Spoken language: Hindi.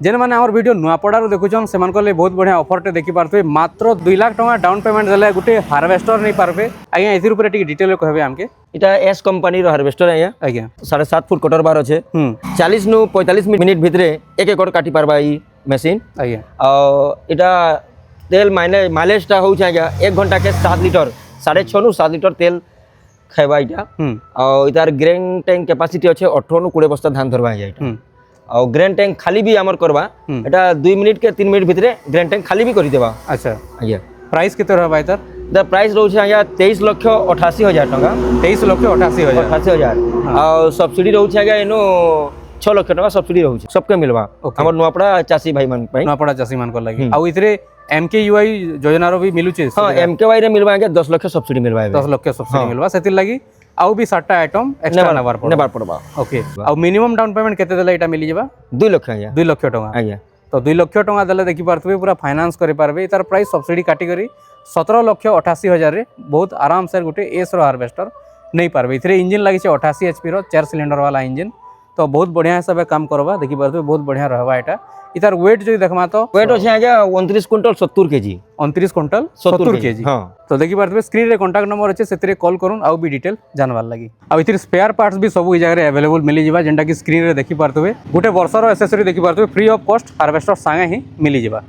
जेन मैंने आम वीडियो नुआपड़ारू देखुन से बहुत बढ़िया ऑफरटे देखी पारे मात्र 2 लाख टका डाउन पेमेंट देले गोटे हार्वेस्टर नहीं पारबे आज्ञा ए डिटेल कहबे आमके इटा एस कंपनी रो हार्वेस्टर है आज्ञा 7.5 फुट कटर बार अच्छे 40 नु 45 मिनिट भितरे 1 एकड़ काटी पारबा ई मशीन आज्ञा और इटा तेल माइलेज टा होउछ आज्ञा 1 घंटा के 7 लीटर 6.5 नु 7 लीटर तेल खाइबा इटा और इतार ग्रेन टैंक कैपेसिटी अच्छे 18 नु 20 बस्ता धान धरबा इटा और ग्रेन टैंक खाली भी आमर करबा एटा 2 मिनिट के 3 मिनिट भितरे ग्रेन टैंक खाली भी करि देबा। अच्छा आज्ञा प्राइस केते रहबा इतार द प्राइस रहउछ आज्ञा 23,88,000 टका 23,88,000 और सब्सिडी रहउछ आज्ञा एनो 6 लाख टका सब्सिडी रहउछ सबके मिलबा हमर नुआपड़ा चासी भाई मान पई नुआपड़ा चासी मान को लागि आ इतरे एमकेयूआई योजना रो भी मिलु छे। हां एमकेवाई रे मिलबा आज्ञा 10 लाख सब्सिडी मिलबा 10 लाख सब्सिडी मिलबा सेति लागि आउ भी 7टा आइटम एक्स्ट्रा नेबार पड़बा। ओके आ मिनिमम डाउन पेमेंट केते देले एटा मिली जेबा 2 लाख आज्ञा 2 लाख टका आज्ञा तो 2 लाख टका देले देखि पारथबे पूरा फाइनेंस करि पारबे तार प्राइस सब्सिडी काटी करी 17,88,000 रे बहुत आराम से गोटे एस रो हार्वेस्टर नहीं पारबे। इथरे इंजन लागि छे 88 एचपी रो 4 सिलेंडर वाला इंजन तो बहुत बढ़िया हिसाब काम करबा देखि पारथबे बहुत बढ़िया रहबा एटा। इतार वेट जो देखमा तो वेट अछि आज्ञा 29 क्विंटल 70 केजी 29 क्विंटल 70 केजी। हां तो देखि पारथबे स्क्रीन रे कांटेक्ट नंबर अछि सेतरे कॉल करून आउ भी डिटेल जानवार लागि आ इथरे स्पेयर पार्ट्स भी सब ई जगह रे अवेलेबल मिली जिबा जेंटा कि स्क्रीन रे देखि पारथबे गोटे वर्ष रो एक्सेसरी देखि पारथबे फ्री ऑफ कॉस्ट हार्वेस्टर संगे ही मिली जिबा।